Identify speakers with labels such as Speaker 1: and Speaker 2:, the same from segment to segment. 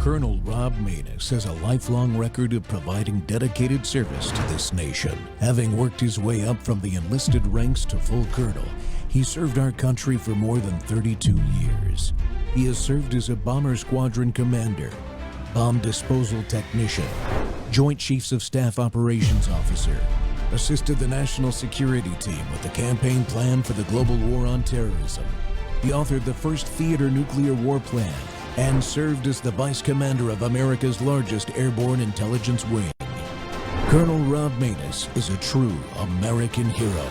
Speaker 1: Colonel Rob Manus has a lifelong record of providing dedicated service to this nation. Having worked his way up from the enlisted ranks to full colonel, he served our country for more than 32 years. He has served as a bomber squadron commander, bomb disposal technician, Joint Chiefs of Staff operations officer, assisted the national security team with the campaign plan for the global war on terrorism. He authored the first theater nuclear war plan and served as the vice commander of America's largest airborne intelligence wing. Colonel Rob Manus is a true American hero.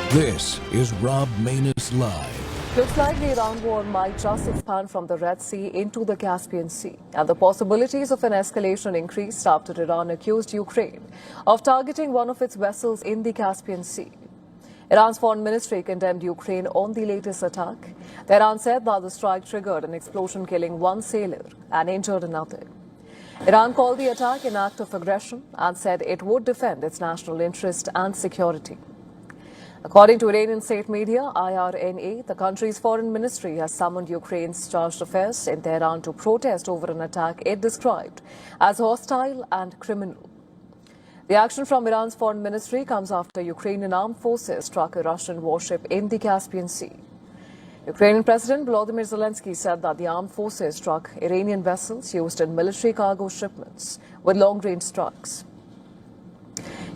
Speaker 1: This is Rob Manus Live.
Speaker 2: Looks like the Iran war might just expand from the Red Sea into the Caspian Sea, and the possibilities of an escalation increased after Iran accused Ukraine of targeting one of its vessels in the Caspian Sea. Iran's foreign ministry condemned Ukraine on the latest attack. Iran said that the strike triggered an explosion, killing one sailor and injured another. Iran called the attack an act of aggression and said it would defend its national interest and security. According to Iranian state media, IRNA, the country's foreign ministry has summoned Ukraine's chargé d'affaires in Tehran to protest over an attack it described as hostile and criminal. The action from Iran's foreign ministry comes after Ukrainian armed forces struck a Russian warship in the Caspian Sea. Ukrainian President Volodymyr Zelensky said that the armed forces struck Iranian vessels used in military cargo shipments with long-range strikes.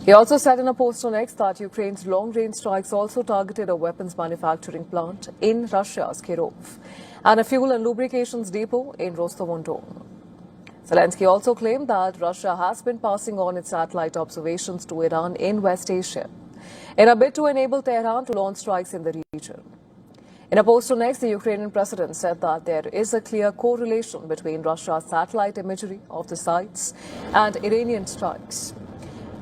Speaker 2: He also said in a post on X that Ukraine's long-range strikes also targeted a weapons manufacturing plant in Russia's Kirov and a fuel and lubrications depot in Rostov-on-Don. Zelensky also claimed that Russia has been passing on its satellite observations to Iran in West Asia in a bid to enable Tehran to launch strikes in the region. In a post on X, the Ukrainian president said that there is a clear correlation between Russia's satellite imagery of the sites and Iranian strikes.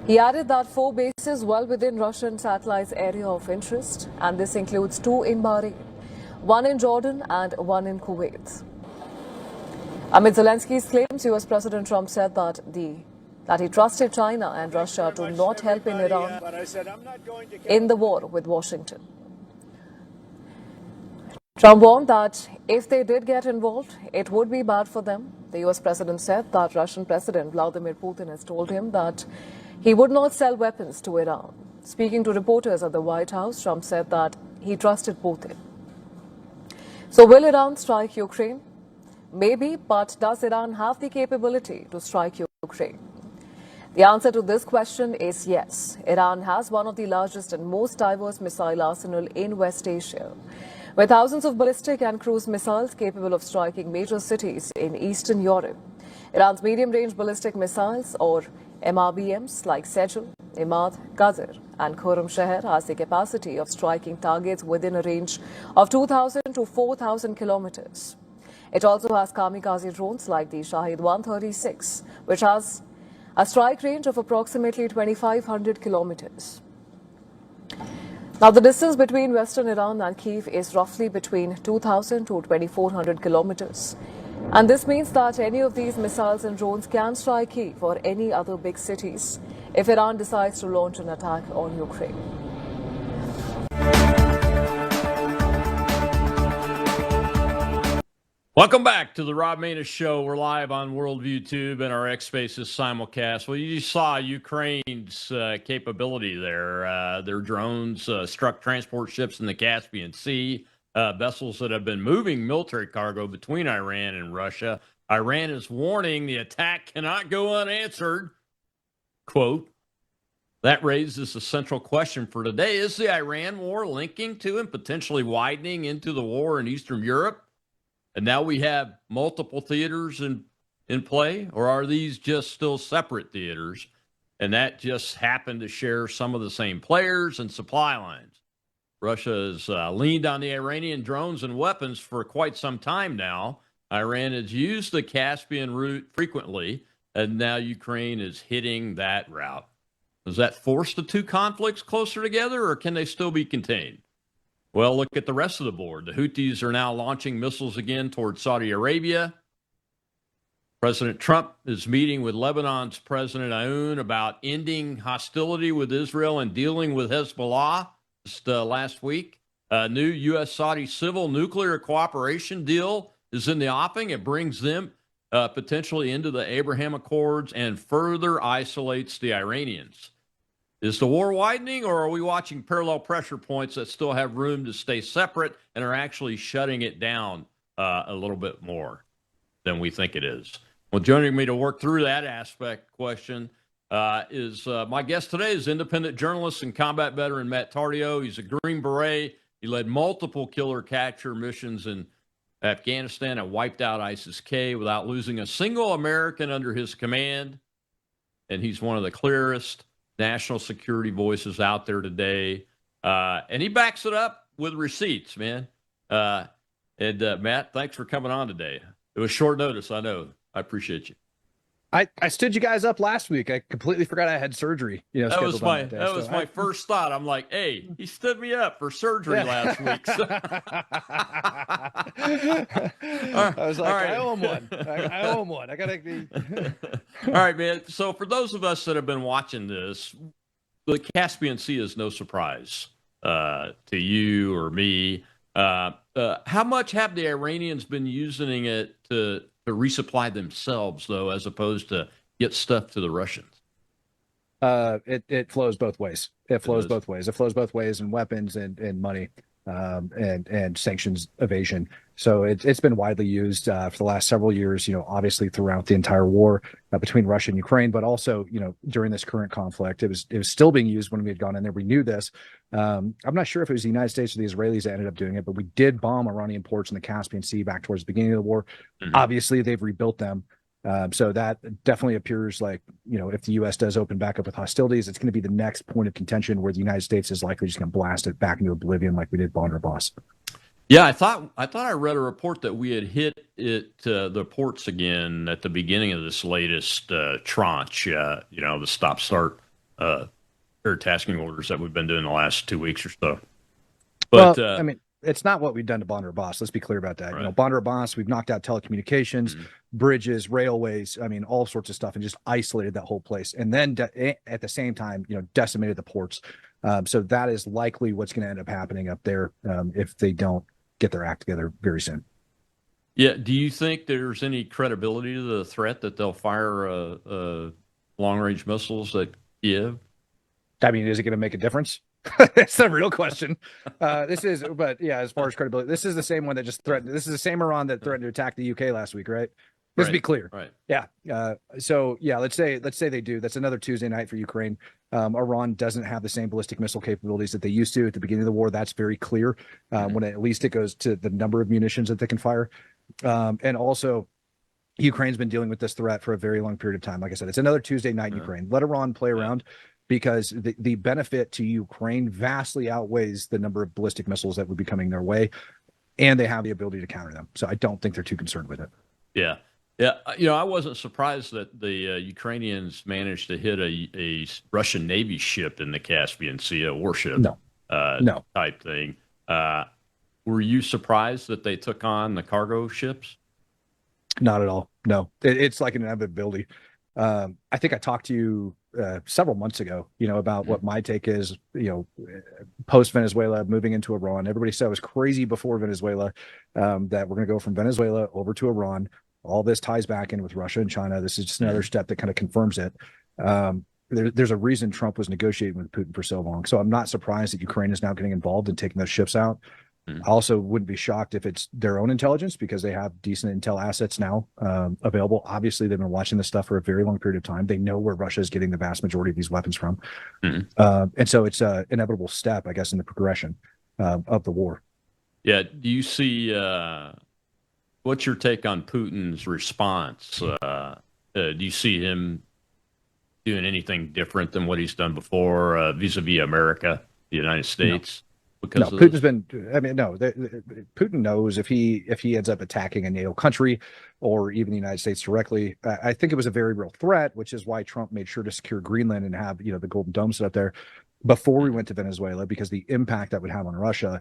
Speaker 2: He added that 4 bases well within Russian satellites' area of interest, and this includes 2 in Bahrain, 1 in Jordan and 1 in Kuwait. Amid Zelensky's claims, U.S. President Trump said that he trusted China and Russia to not help in Iran in the war with Washington. Trump warned that if they did get involved, it would be bad for them. The U.S. President said that Russian President Vladimir Putin has told him that he would not sell weapons to Iran. Speaking to reporters at the White House, Trump said that he trusted Putin. So will Iran strike Ukraine? Maybe, but does Iran have the capability to strike Ukraine? The answer to this question is yes. Iran has one of the largest and most diverse missile arsenal in West Asia, with thousands of ballistic and cruise missiles capable of striking major cities in Eastern Europe. Iran's medium-range ballistic missiles, or MRBMs, like Sejal, Imad, Qadr and Khorramshahr has the capacity of striking targets within a range of 2,000 to 4,000 kilometers. It also has kamikaze drones like the Shahid 136, which has a strike range of approximately 2,500 kilometers. Now, the distance between western Iran and Kyiv is roughly between 2,000 to 2,400 kilometers. And this means that any of these missiles and drones can strike Kyiv or any other big cities if Iran decides to launch an attack on Ukraine.
Speaker 3: Welcome back to the Rob Manus Show. We're live on Worldview Tube and our X Spaces simulcast. Well, you saw Ukraine's capability there. Their drones struck transport ships in the Caspian Sea, vessels that have been moving military cargo between Iran and Russia. Iran is warning the attack cannot go unanswered. Quote, that raises a central question for today. Is the Iran war linking to and potentially widening into the war in Eastern Europe? And now we have multiple theaters in play, or are these just still separate theaters? And that just happened to share some of the same players and supply lines. Russia has leaned on the Iranian drones and weapons for quite some time now. Iran has used the Caspian route frequently, and now Ukraine is hitting that route. Does that force the two conflicts closer together, or can they still be contained? Well, look at the rest of the board. The Houthis are now launching missiles again towards Saudi Arabia. President Trump is meeting with Lebanon's President Aoun about ending hostility with Israel and dealing with Hezbollah just last week. A new U.S. Saudi civil nuclear cooperation deal is in the offing. It brings them potentially into the Abraham Accords and further isolates the Iranians. Is the war widening, or are we watching parallel pressure points that still have room to stay separate and are actually shutting it down a little bit more than we think it is? Well, joining me to work through that aspect question is my guest today is independent journalist and combat veteran Matt Tardio. He's a Green Beret. He led multiple killer capture missions in Afghanistan and wiped out ISIS-K without losing a single American under his command. And he's one of the clearest national security voices out there today. And he backs it up with receipts, man. Matt, thanks for coming on today. It was short notice, I know. I appreciate you.
Speaker 4: I stood you guys up last week. I completely forgot I had surgery.
Speaker 3: That was my first thought. I'm like, hey, he stood me up for surgery last week. So.
Speaker 4: I was like, right. I owe him one. I owe him one. I gotta be.
Speaker 3: All right, man. So for those of us that have been watching this, the Caspian Sea is no surprise to you or me. How much have the Iranians been using it to resupply themselves, though, as opposed to get stuff to the Russians?
Speaker 4: It flows both ways. It flows both ways in weapons and money, and sanctions evasion. So it's been widely used for the last several years, obviously throughout the entire war between Russia and Ukraine, but also, during this current conflict, it was still being used when we had gone in there. We knew this. I'm not sure if it was the United States or the Israelis that ended up doing it, but we did bomb Iranian ports in the Caspian Sea back towards the beginning of the war. Mm-hmm. Obviously, they've rebuilt them. So that definitely appears like, if the U.S. does open back up with hostilities, it's going to be the next point of contention where the United States is likely just going to blast it back into oblivion like we did Bandar Abbas.
Speaker 3: Yeah, I thought I read a report that we had hit the ports again at the beginning of this latest tranche, the stop-start air tasking orders that we've been doing the last 2 weeks or so. But
Speaker 4: it's not what we've done to Bandar Abbas. Let's be clear about that.
Speaker 3: Right.
Speaker 4: Bandar Abbas, we've knocked out telecommunications, bridges, railways, all sorts of stuff, and just isolated that whole place. And then at the same time, decimated the ports. So that is likely what's going to end up happening up there if they don't get their act together very soon.
Speaker 3: Yeah. Do you think there's any credibility to the threat that they'll fire long-range missiles at Kiev?
Speaker 4: Is it going to make a difference? That's the real question. As far as credibility, this is the same one that just threatened. This is the same Iran that threatened to attack the UK last week, right? Let's be clear.
Speaker 3: Right.
Speaker 4: Yeah. Let's say they do. That's another Tuesday night for Ukraine. Iran doesn't have the same ballistic missile capabilities that they used to at the beginning of the war. That's very clear. When at least it goes to the number of munitions that they can fire. And also, Ukraine's been dealing with this threat for a very long period of time. Like I said, it's another Tuesday night in Ukraine. Let Iran play around, because the benefit to Ukraine vastly outweighs the number of ballistic missiles that would be coming their way, and they have the ability to counter them. So I don't think they're too concerned with it.
Speaker 3: Yeah. Yeah. I wasn't surprised that the Ukrainians managed to hit a Russian Navy ship in the Caspian Sea, a warship type thing. Were you surprised that they took on the cargo ships?
Speaker 4: Not at all. No, it's like an inevitability. I think I talked to you several months ago, about what my take is, post Venezuela, moving into Iran. Everybody said it was crazy before Venezuela, that we're going to go from Venezuela over to Iran. All this ties back in with Russia and China. This is just another step that kind of confirms it. There's a reason Trump was negotiating with Putin for so long. So I'm not surprised that Ukraine is now getting involved and taking those ships out. I also wouldn't be shocked if it's their own intelligence, because they have decent intel assets now available. Obviously, they've been watching this stuff for a very long period of time. They know where Russia is getting the vast majority of these weapons from. And so it's an inevitable step, I guess, in the progression of the war.
Speaker 3: Yeah. Do you see what's your take on Putin's response? Do you see him doing anything different than what he's done before vis-a-vis America, the United States? Because
Speaker 4: Putin's been. Putin knows if he ends up attacking a NATO country or even the United States directly, I think it was a very real threat, which is why Trump made sure to secure Greenland and have the Golden Dome set up there before we went to Venezuela, because the impact that would have on Russia.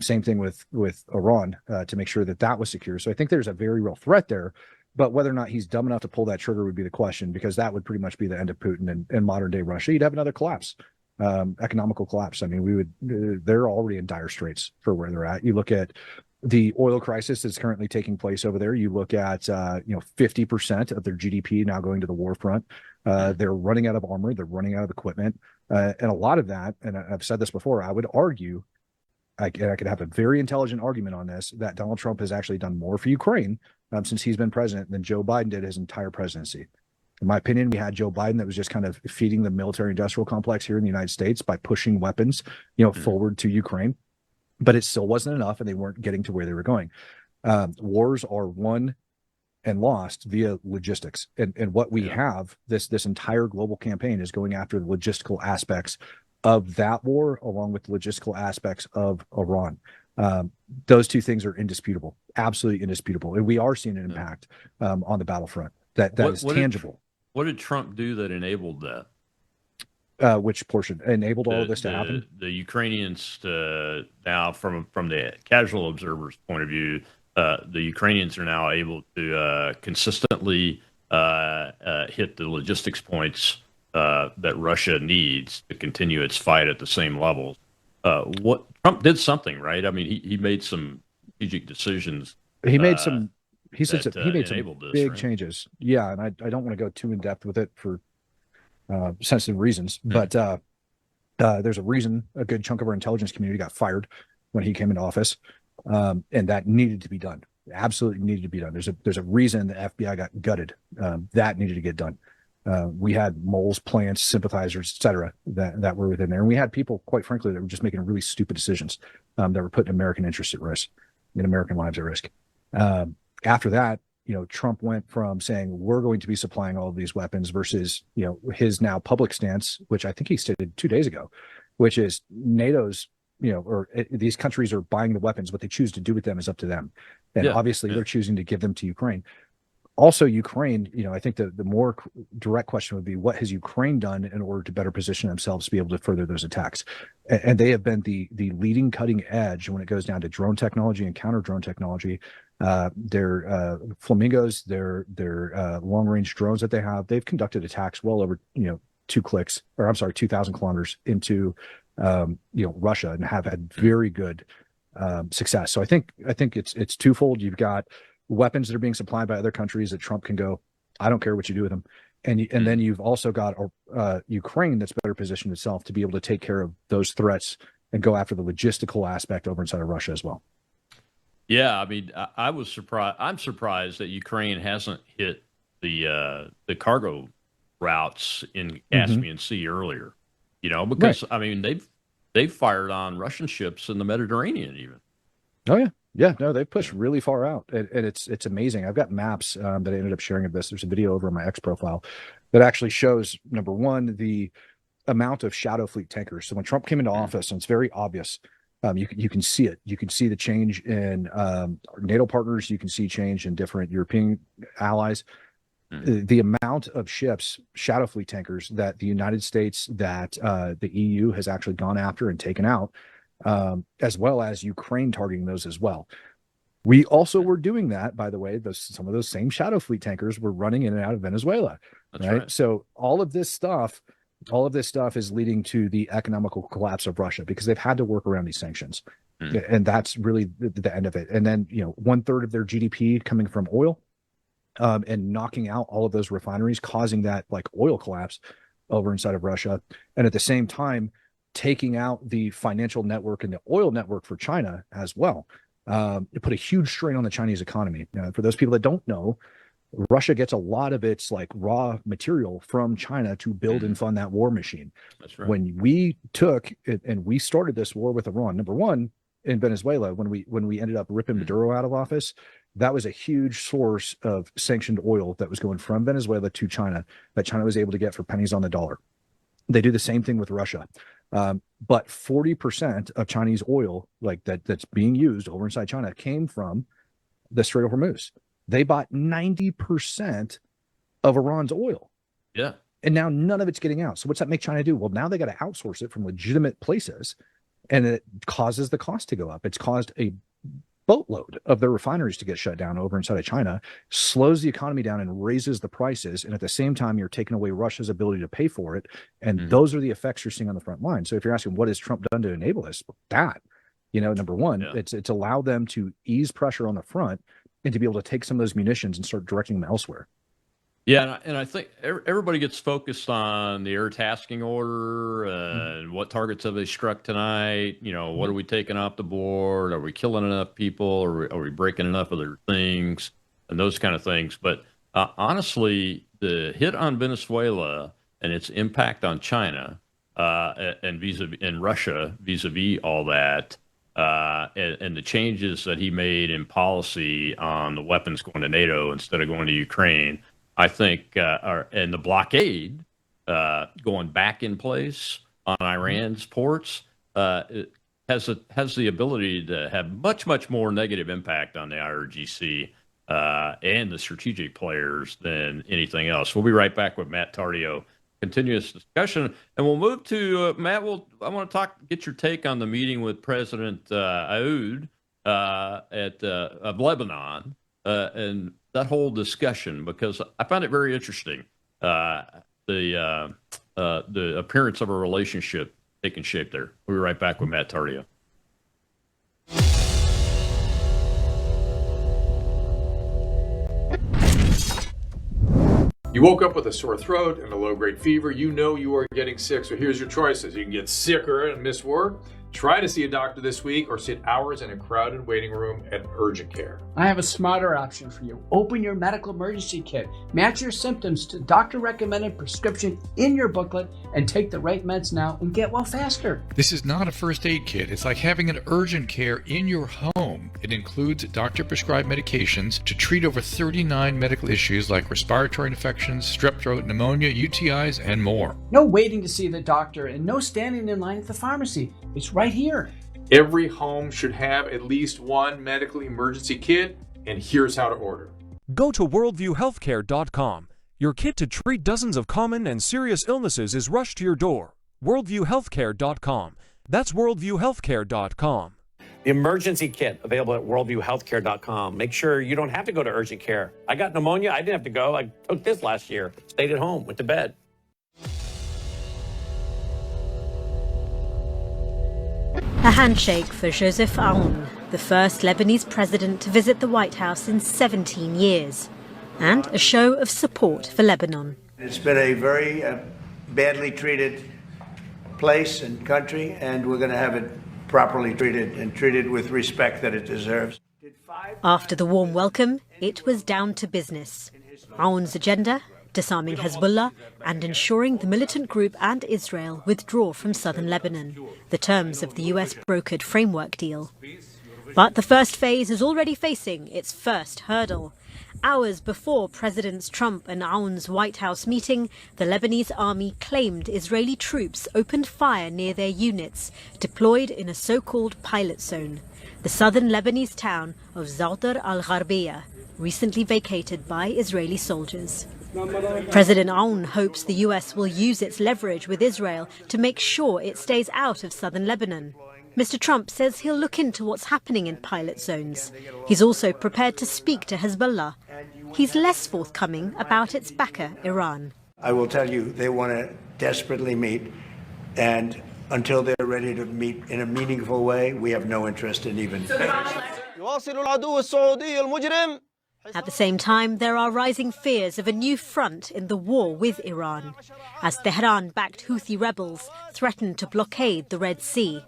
Speaker 4: Same thing with Iran to make sure that was secure. So I think there's a very real threat there. But whether or not he's dumb enough to pull that trigger would be the question, because that would pretty much be the end of Putin and modern day Russia. You'd have another collapse. economical collapse. I mean, they're already in dire straits for where they're at. You look at the oil crisis that's currently taking place over there. You look at 50% of their GDP now going to the war front. They're running out of armor. They're running out of equipment. And a lot of that, and I've said this before, I would argue, I could have a very intelligent argument on this, that Donald Trump has actually done more for Ukraine since he's been president than Joe Biden did his entire presidency. In my opinion, we had Joe Biden that was just kind of feeding the military industrial complex here in the United States by pushing weapons, forward to Ukraine, but it still wasn't enough, and they weren't getting to where they were going. Wars are won and lost via logistics, and what we have, this entire global campaign is going after the logistical aspects of that war, along with the logistical aspects of Iran. Those two things are indisputable, absolutely indisputable, and we are seeing an impact on the battlefront that is tangible.
Speaker 3: What did Trump do that enabled that?
Speaker 4: Which portion enabled all of this to happen?
Speaker 3: The Ukrainians, now from the casual observer's point of view, the Ukrainians are now able to consistently hit the logistics points that Russia needs to continue its fight at the same levels. What Trump did something, right? I mean, he made some strategic decisions.
Speaker 4: He made some. He made some big
Speaker 3: right?
Speaker 4: changes. Yeah, and I don't want to go too in depth with it for sensitive reasons, but there's a reason a good chunk of our intelligence community got fired when he came into office, and that needed to be done. Absolutely needed to be done. There's a reason the FBI got gutted. That needed to get done. We had moles, plants, sympathizers, etc., that were within there, and we had people, quite frankly, that were just making really stupid decisions that were putting American interests at risk and American lives at risk. After that, Trump went from saying we're going to be supplying all of these weapons versus, his now public stance, which I think he stated 2 days ago, which is NATO's, these countries are buying the weapons. What they choose to do with them is up to them. And obviously they're choosing to give them to Ukraine. Also, Ukraine, I think the more direct question would be, what has Ukraine done in order to better position themselves to be able to further those attacks? And they have been the leading cutting edge when it goes down to drone technology and counter drone technology. Their flamingos, their long range drones that they have, they've conducted attacks well over 2,000 kilometers into Russia, and have had very good success. So I think it's twofold. You've got weapons that are being supplied by other countries that Trump can go, I don't care what you do with them, and then you've also got Ukraine that's better positioned itself to be able to take care of those threats and go after the logistical aspect over inside of Russia as well.
Speaker 3: Yeah, I mean, I was surprised. I'm surprised that Ukraine hasn't hit the cargo routes in Caspian Sea earlier. Because right. I mean, they've fired on Russian ships in the Mediterranean even.
Speaker 4: Oh yeah, no, they pushed really far out, and it's amazing. I've got maps that I ended up sharing of this. There's a video over on my X profile that actually shows, number one, the amount of shadow fleet tankers. So when Trump came into office, and it's very obvious. You can see it. You can see the change in NATO partners. You can see change in different European allies. The amount of ships, shadow fleet tankers, that the United States, that the EU has actually gone after and taken out, as well as Ukraine targeting those as well. We also were doing that, by the way. Some of those same shadow fleet tankers were running in and out of Venezuela.
Speaker 3: That's right.
Speaker 4: So all of this stuff is leading to the economical collapse of Russia, because they've had to work around these sanctions. And that's really the end of it. And then, 1/3 of their GDP coming from oil, and knocking out all of those refineries, causing that oil collapse over inside of Russia. And at the same time, taking out the financial network and the oil network for China as well. It put a huge strain on the Chinese economy. For those people that don't know, Russia gets a lot of its raw material from China to build and fund that war machine.
Speaker 3: That's right.
Speaker 4: When we took it and we started this war with Iran, number one, in Venezuela, when we ended up ripping Maduro out of office, that was a huge source of sanctioned oil that was going from Venezuela to China, that China was able to get for pennies on the dollar. They do the same thing with Russia. But 40% of Chinese oil that's being used over inside China came from the Strait of Hormuz. They bought 90% of Iran's oil.
Speaker 3: Yeah.
Speaker 4: And now none of it's getting out. So what's that make China do? Well, now they got to outsource it from legitimate places, and it causes the cost to go up. It's caused a boatload of their refineries to get shut down over inside of China, slows the economy down and raises the prices. And at the same time, you're taking away Russia's ability to pay for it. And those are the effects you're seeing on the front line. So if you're asking what has Trump done to enable this, that, number one, it's allowed them to ease pressure on the front and to be able to take some of those munitions and start directing them elsewhere.
Speaker 3: Yeah, and I think everybody gets focused on the air tasking order and what targets have they struck tonight. What are we taking off the board? Are we killing enough people? Are we breaking enough of their things? And those kind of things. But honestly, the hit on Venezuela and its impact on China and Russia vis-a-vis all that, and the changes that he made in policy on the weapons going to NATO instead of going to Ukraine, I think, and the blockade going back in place on Iran's ports, it has the ability to have much, much more negative impact on the IRGC and the strategic players than anything else. We'll be right back with Matt Tardio. Continuous discussion, and we'll move to Matt. I want to get your take on the meeting with President Aoun of Lebanon, and that whole discussion, because I found it very interesting. The appearance of a relationship taking shape there. We'll be right back with Matt Tardio.
Speaker 5: You woke up with a sore throat and a low-grade fever. You know you are getting sick, so here's your choices. You can get sicker and miss work. Try to see a doctor this week, or sit hours in a crowded waiting room at urgent care.
Speaker 6: I have a smarter option for you. Open your medical emergency kit. Match your symptoms to doctor-recommended prescription in your booklet and take the right meds now and get well faster.
Speaker 7: This is not a first aid kit. It's like having an urgent care in your home. It includes doctor-prescribed medications to treat over 39 medical issues like respiratory infections, strep throat, pneumonia, UTIs, and more.
Speaker 6: No waiting to see the doctor and no standing in line at the pharmacy. It's right here.
Speaker 5: Every home should have at least one medical emergency kit, and here's how to order.
Speaker 8: Go to worldviewhealthcare.com. Your kit to treat dozens of common and serious illnesses is rushed to your door. worldviewhealthcare.com. That's worldviewhealthcare.com.
Speaker 9: The emergency kit available at worldviewhealthcare.com. Make sure you don't have to go to urgent care. I got pneumonia. I didn't have to go. I took this last year. Stayed at home, went to bed.
Speaker 10: A handshake for Joseph Aoun, the first Lebanese president to visit the White House in 17 years, and a show of support for Lebanon.
Speaker 11: It's been a very badly treated place and country, and we're going to have it properly treated and treated with respect that it deserves.
Speaker 10: After the warm welcome, it was down to business. Aoun's agenda: disarming Hezbollah and ensuring the militant group and Israel withdraw from southern Lebanon, the terms of the U.S. brokered framework deal. But the first phase is already facing its first hurdle. Hours before Presidents Trump and Aoun's White House meeting, the Lebanese army claimed Israeli troops opened fire near their units, deployed in a so-called pilot zone, the southern Lebanese town of Zawtar al-Gharbiyah, recently vacated by Israeli soldiers. President Aoun hopes the U.S. will use its leverage with Israel to make sure it stays out of southern Lebanon. Mr. Trump says he'll look into what's happening in pilot zones. He's also prepared to speak to Hezbollah. He's less forthcoming about its backer, Iran.
Speaker 11: I will tell you, they want to desperately meet, and until they're ready to meet in a meaningful way, we have no interest in even.
Speaker 10: At the same time, there are rising fears of a new front in the war with Iran, as Tehran-backed Houthi rebels threaten to blockade the Red Sea.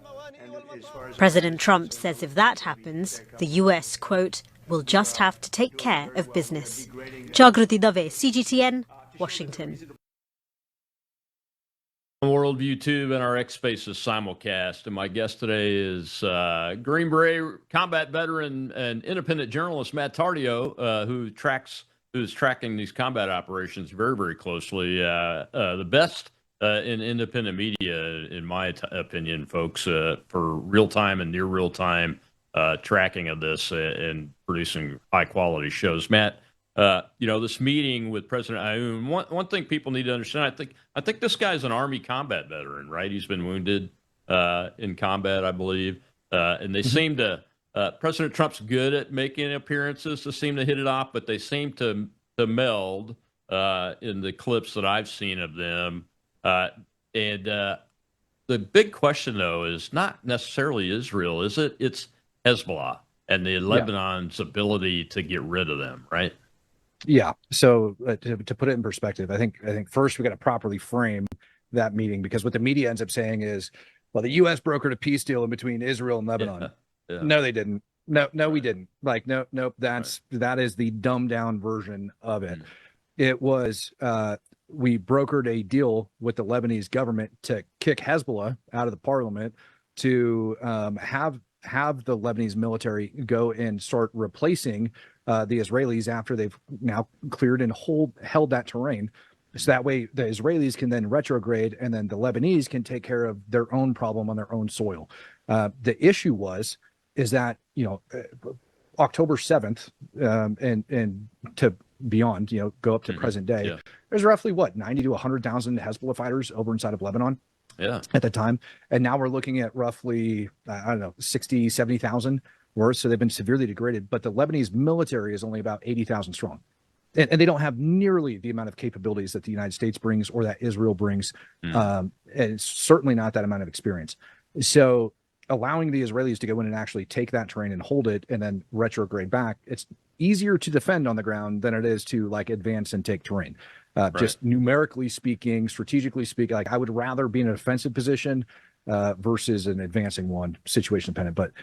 Speaker 10: President Trump says if that happens, the US, quote, will just have to take care of business. Jagrati Dave, CGTN, Washington.
Speaker 3: Worldview Tube and our X Spaces simulcast, and my guest today is Green Beret combat veteran and independent journalist Matt Tardio, who's tracking these combat operations very, very closely. The best in independent media, in my opinion, folks, for real time and near real time tracking of this and producing high quality shows. Matt, this meeting with President Aoun, one thing people need to understand, I think this guy's an Army combat veteran, right? He's been wounded in combat, I believe. And they seem to President Trump's good at making appearances to seem to hit it off, but they seem to meld in the clips that I've seen of them. And the big question, though, is not necessarily Israel, is it? It's Hezbollah and the Lebanon's ability to get rid of them, right?
Speaker 4: Yeah. So to put it in perspective, I think first we got to properly frame that meeting, because what the media ends up saying is, well, the U.S. brokered a peace deal in between Israel and Lebanon.
Speaker 3: Yeah.
Speaker 4: No, they didn't. No, we didn't. Like, no, that is the dumbed down version of it. It was we brokered a deal with the Lebanese government to kick Hezbollah out of the parliament, to have the Lebanese military go and start replacing the Israelis after they've now cleared and held that terrain. So that way the Israelis can then retrograde, and then the Lebanese can take care of their own problem on their own soil. The issue is that, October 7th and to beyond, go up to present day, there's roughly 90 to 100,000 Hezbollah fighters over inside of Lebanon at the time. And now we're looking at roughly, 60, 70,000 worth. So they've been severely degraded, but the Lebanese military is only about 80,000 strong. And they don't have nearly the amount of capabilities that the United States brings or that Israel brings. And it's certainly not that amount of experience. So allowing the Israelis to go in and actually take that terrain and hold it and then retrograde back, it's easier to defend on the ground than it is to advance and take terrain. Just numerically speaking, strategically speaking, I would rather be in an offensive position versus an advancing one, situation dependent. But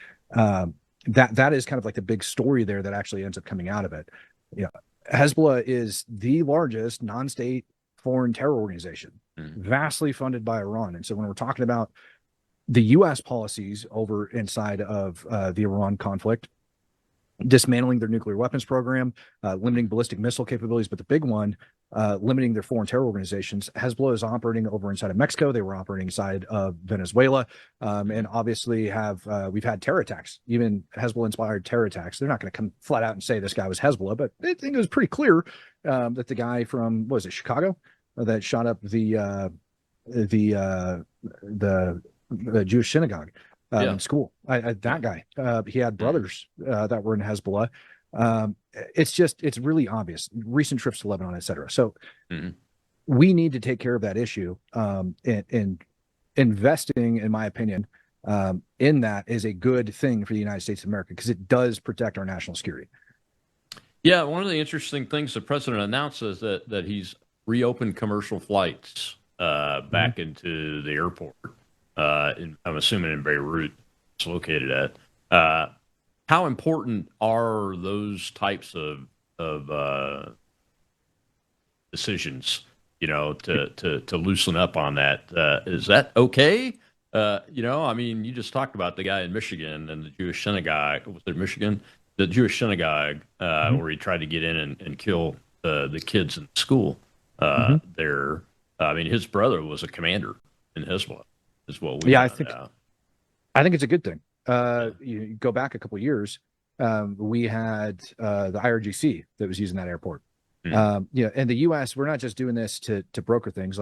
Speaker 4: that is kind of the big story there that actually ends up coming out of it. Hezbollah is the largest non-state foreign terror organization, vastly funded by Iran. And so when we're talking about the U.S. policies over inside of the Iran conflict, dismantling their nuclear weapons program, limiting ballistic missile capabilities, but the big one, limiting their foreign terror organizations. Hezbollah is operating over inside of Mexico. They were operating inside of Venezuela, and obviously we've had terror attacks, even Hezbollah-inspired terror attacks. They're not going to come flat out and say this guy was Hezbollah, but I think it was pretty clear that the guy from, Chicago, that shot up the Jewish synagogue in school. That guy, he had brothers that were in Hezbollah. It's really obvious. Recent trips to Lebanon, et cetera. So we need to take care of that issue. And investing, in my opinion, in that is a good thing for the United States of America, because it does protect our national security.
Speaker 3: Yeah, one of the interesting things the president announced is that he's reopened commercial flights back into the airport. I'm assuming in Beirut it's located at. How important are those types of decisions, to loosen up on that? Is that okay? You just talked about the guy in Michigan and the Jewish synagogue. Was it Michigan? The Jewish synagogue where he tried to get in and kill the kids in school there. His brother was a commander in Hezbollah. Is what we
Speaker 4: I think it's a good thing. You go back a couple of years, we had the IRGC that was using that airport. In the U.S., we're not just doing this to broker things.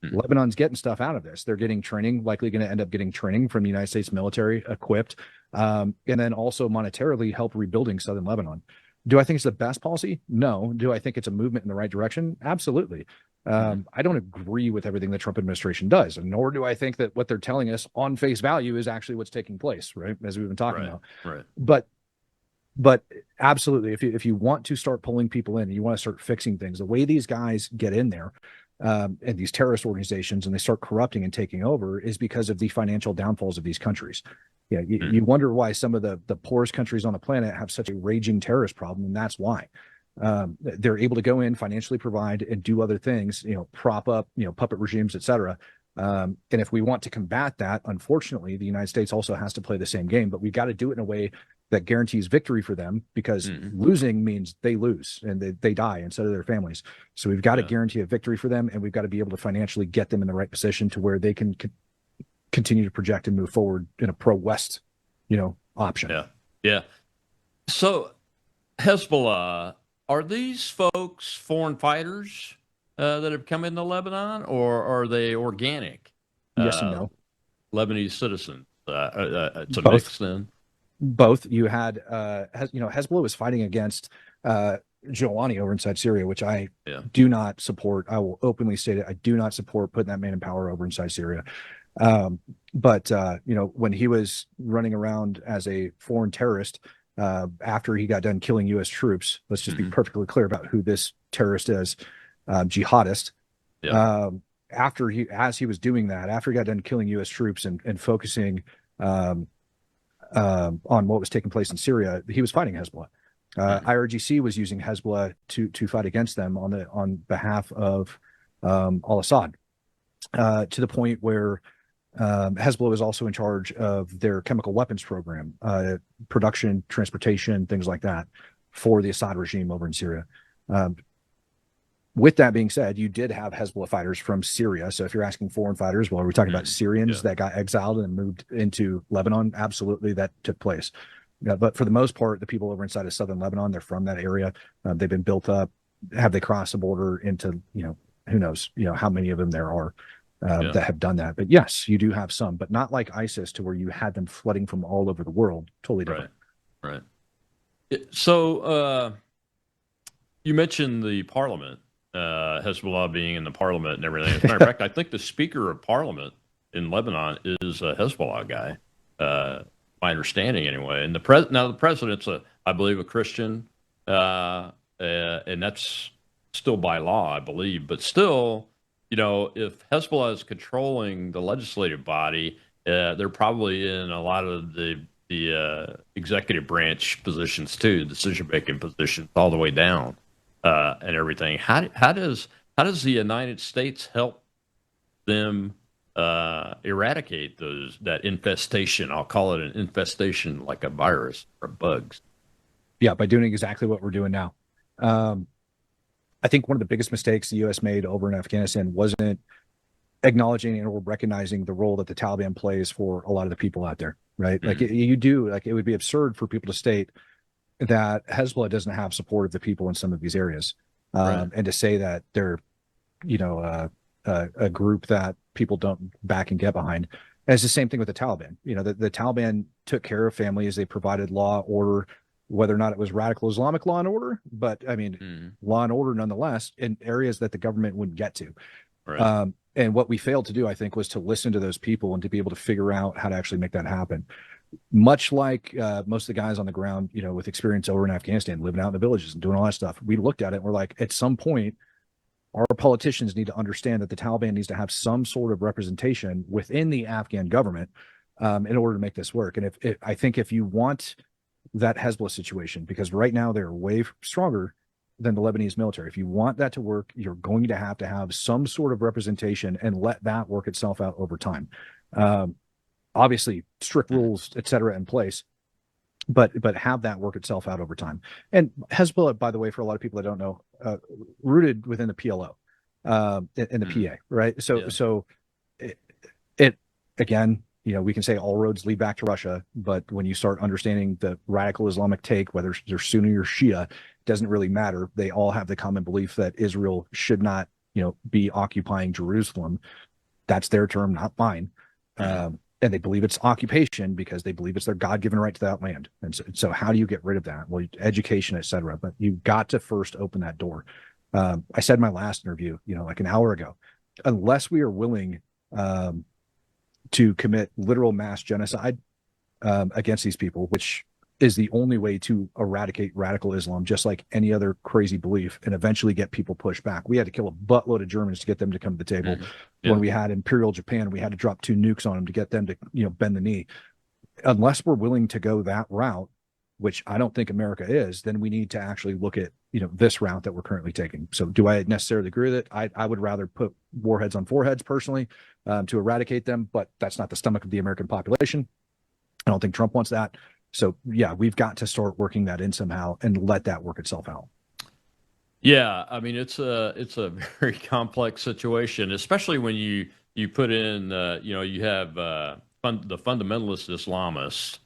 Speaker 4: Lebanon's getting stuff out of this. They're getting training, likely going to end up getting training from the United States military equipped, and then also monetarily help rebuilding southern Lebanon. Do I think it's the best policy? No. Do I think it's a movement in the right direction? Absolutely. I don't agree with everything the Trump administration does, and nor do I think that what they're telling us on face value is actually what's taking place, right? As we've been talking about. Right. But absolutely, if you want to start pulling people in and you want to start fixing things, the way these guys get in there, and these terrorist organizations, and they start corrupting and taking over, is because of the financial downfalls of these countries. You wonder why some of the poorest countries on the planet have such a raging terrorist problem, and that's why. They're able to go in, financially provide, and do other things, prop up, puppet regimes, et cetera. And if we want to combat that, unfortunately, the United States also has to play the same game, but we've got to do it in a way that guarantees victory for them, because losing means they lose and they die, and so do their families. So we've got to guarantee a victory for them, and we've got to be able to financially get them in the right position to where they can continue to project and move forward in a pro-West, option.
Speaker 3: Yeah. So Hezbollah, are these folks foreign fighters that have come into Lebanon, or are they organic?
Speaker 4: Yes and no.
Speaker 3: Lebanese citizens. It's a
Speaker 4: Both.
Speaker 3: mix then.
Speaker 4: Both. You had, Hezbollah was fighting against Giuliani over inside Syria, which I do not support. I will openly state it. I do not support putting that man in power over inside Syria. But when he was running around as a foreign terrorist, after he got done killing U.S. troops, let's just be perfectly clear about who this terrorist is, jihadist. As he was doing that, after he got done killing U.S. troops and focusing on what was taking place in Syria, he was fighting Hezbollah. IRGC was using Hezbollah to fight against them on behalf of al-Assad, to the point where Hezbollah was also in charge of their chemical weapons program, production, transportation, things like that, for the Assad regime over in Syria. With that being said, you did have Hezbollah fighters from Syria. So if you're asking foreign fighters, well, we're talking about Syrians that got exiled and moved into Lebanon. Absolutely, that took place. But for the most part, the people over inside of southern Lebanon, they're from that area. They've been built up. Have they crossed the border into, who knows, how many of them there are that have done that. But yes, you do have some, but not like ISIS, to where you had them flooding from all over the world. Totally different.
Speaker 3: Right. So you mentioned the parliament, Hezbollah being in the parliament and everything. As a matter of fact, I think the speaker of parliament in Lebanon is a Hezbollah guy. My understanding, anyway. And the president's I believe, a Christian, and that's still by law, I believe. But still, if Hezbollah is controlling the legislative body, they're probably in a lot of the executive branch positions too, decision-making positions, all the way down, and everything. How does the United States help them eradicate that infestation? I'll call it an infestation, like a virus or bugs.
Speaker 4: Yeah, by doing exactly what we're doing now. I think one of the biggest mistakes the U.S. made over in Afghanistan wasn't acknowledging or recognizing the role that the Taliban plays for a lot of the people out there, right? Like it would be absurd for people to state that Hezbollah doesn't have support of the people in some of these areas, and to say that they're, a group that people don't back and get behind. And it's the same thing with the Taliban. The Taliban took care of families. They provided law, order, whether or not it was radical Islamic law and order, but law and order nonetheless, in areas that the government wouldn't get to. Right. And what we failed to do, I think, was to listen to those people and to be able to figure out how to actually make that happen. Much like most of the guys on the ground, with experience over in Afghanistan, living out in the villages and doing all that stuff, we looked at it and we're like, at some point, our politicians need to understand that the Taliban needs to have some sort of representation within the Afghan government in order to make this work. And I think if you want that Hezbollah situation, because right now they're way stronger than the Lebanese military, if you want that to work, you're going to have some sort of representation and let that work itself out over time. Obviously, strict rules, et cetera, in place, but have that work itself out over time. And Hezbollah, by the way, for a lot of people that don't know, rooted within the PLO, in the PA, right? So it again, we can say all roads lead back to Russia, but when you start understanding the radical Islamic take, whether they're Sunni or Shia, doesn't really matter. They all have the common belief that Israel should not, be occupying Jerusalem. That's their term, not mine. And they believe it's occupation because they believe it's their God-given right to that land. And so how do you get rid of that? Well, education, et cetera. But you've got to first open that door. I said in my last interview, like an hour ago, unless we are willing to commit literal mass genocide against these people, which is the only way to eradicate radical Islam, just like any other crazy belief, and eventually get people pushed back. We had to kill a buttload of Germans to get them to come to the table. When we had Imperial Japan, we had to drop 2 nukes on them to get them to, bend the knee. Unless we're willing to go that route, which I don't think America is, then we need to actually look at, this route that we're currently taking. So do I necessarily agree with it? I would rather put warheads on foreheads personally, to eradicate them, but that's not the stomach of the American population. I don't think Trump wants that. So yeah, we've got to start working that in somehow and let that work itself out.
Speaker 3: Yeah, I mean, it's a very complex situation, especially when you put in, you have the fundamentalist Islamists,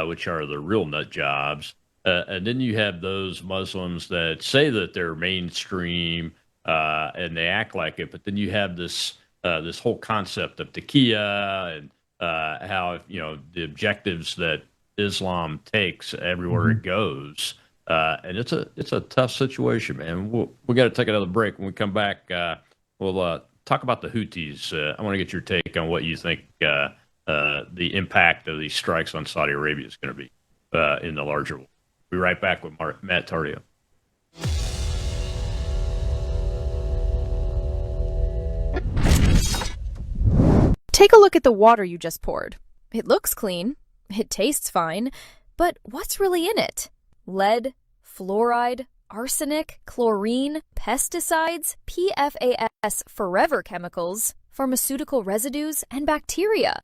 Speaker 3: which are the real nut jobs, and then you have those Muslims that say that they're mainstream and they act like it, but then you have this whole concept of taqiyya and how the objectives that Islam takes everywhere it goes. And it's a tough situation, man. We got to take another break. When we come back, we'll talk about the Houthis. I want to get your take on what you think the impact of these strikes on Saudi Arabia is going to be in the larger world. We'll be right back with Matt Tardio.
Speaker 12: Take a look at the water you just poured. It looks clean. It tastes fine. But what's really in it? Lead, fluoride, arsenic, chlorine, pesticides, PFAS forever chemicals, pharmaceutical residues, and bacteria.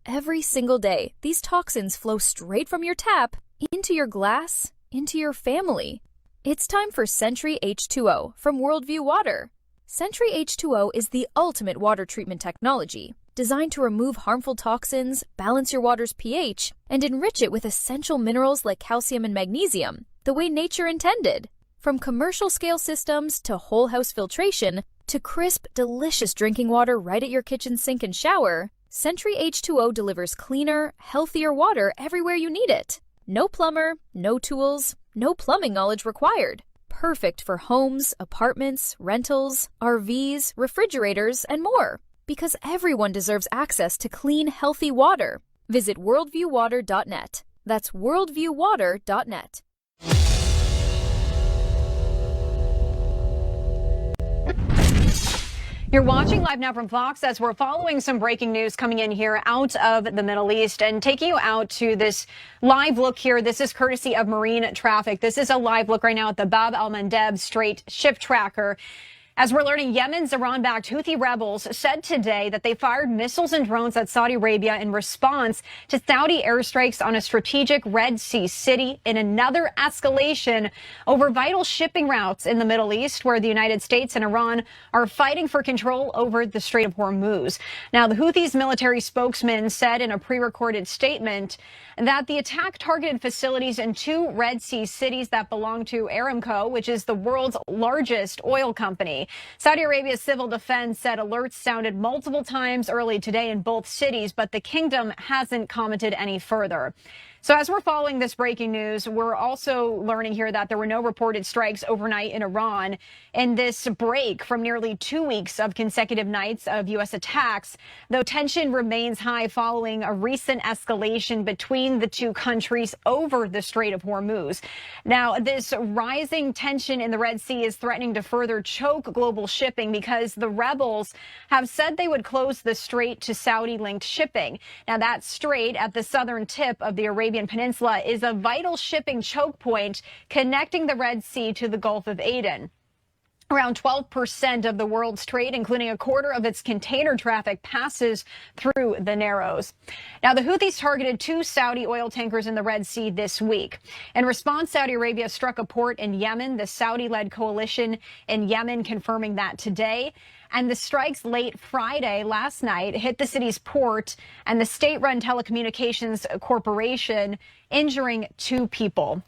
Speaker 12: Every single day, these toxins flow straight from your tap into your glass, into your family. It's time for Sentry H2O from Worldview Water. Sentry H2O is the ultimate water treatment technology, designed to remove harmful toxins, balance your water's pH, and enrich it with essential minerals like calcium and magnesium, the way nature intended. From commercial scale systems to whole house filtration to crisp, delicious drinking water right at your kitchen sink and shower, Sentry H2O delivers cleaner, healthier water everywhere you need it. No plumber, no tools, no plumbing knowledge required. Perfect for homes, apartments, rentals, RVs, refrigerators, and more. Because everyone deserves access to clean, healthy water. Visit worldviewwater.net. That's worldviewwater.net.
Speaker 13: You're watching Live Now from Fox as we're following some breaking news coming in here out of the Middle East and taking you out to this live look here. This is courtesy of Marine Traffic. This is a live look right now at the Bab al-Mandeb Strait ship tracker. As we're learning, Yemen's Iran-backed Houthi rebels said today that they fired missiles and drones at Saudi Arabia in response to Saudi airstrikes on a strategic Red Sea city in another escalation over vital shipping routes in the Middle East, where the United States and Iran are fighting for control over the Strait of Hormuz. Now, the Houthis' military spokesman said in a pre-recorded statement that the attack targeted facilities in two Red Sea cities that belong to Aramco, which is the world's largest oil company. Saudi Arabia's civil defense said alerts sounded multiple times early today in both cities, but the kingdom hasn't commented any further. So as we're following this breaking news, we're also learning here that there were no reported strikes overnight in Iran. In this break from nearly 2 weeks of consecutive nights of U.S. attacks, though tension remains high following a recent escalation between the two countries over the Strait of Hormuz. Now, this rising tension in the Red Sea is threatening to further choke global shipping because the rebels have said they would close the strait to Saudi-linked shipping. Now, that strait at the southern tip of the Arabian Peninsula is a vital shipping choke point connecting the Red Sea to the Gulf of Aden. Around 12% of the world's trade, including a quarter of its container traffic, passes through the Narrows. Now, the Houthis targeted 2 Saudi oil tankers in the Red Sea this week. In response, Saudi Arabia struck a port in Yemen, the Saudi-led coalition in Yemen confirming that today. And the strikes late Friday, last night, hit the city's port and the state-run telecommunications corporation, injuring 2 people.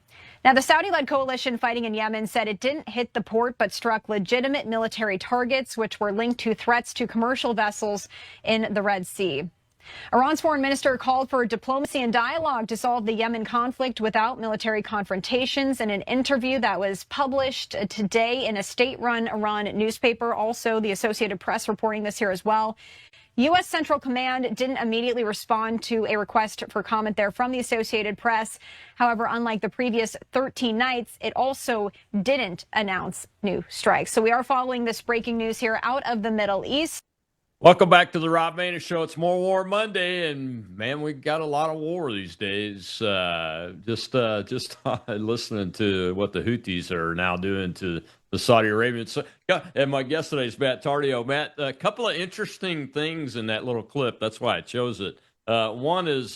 Speaker 13: Now, the Saudi-led coalition fighting in Yemen said it didn't hit the port but struck legitimate military targets, which were linked to threats to commercial vessels in the Red Sea. Iran's foreign minister called for diplomacy and dialogue to solve the Yemen conflict without military confrontations in an interview that was published today in a state-run Iran newspaper. Also, the Associated Press reporting this here as well. U.S. Central Command didn't immediately respond to a request for comment there from the Associated Press. However, unlike the previous 13 nights, it also didn't announce new strikes. So we are following this breaking news here out of the Middle East.
Speaker 3: Welcome back to the Rob Maness Show. It's More War Monday, and man, we got a lot of war these days. Just listening to what the Houthis are now doing to the Saudi Arabians. So, and my guest today is Matt Tardio. Matt, a couple of interesting things in that little clip. That's why I chose it. One is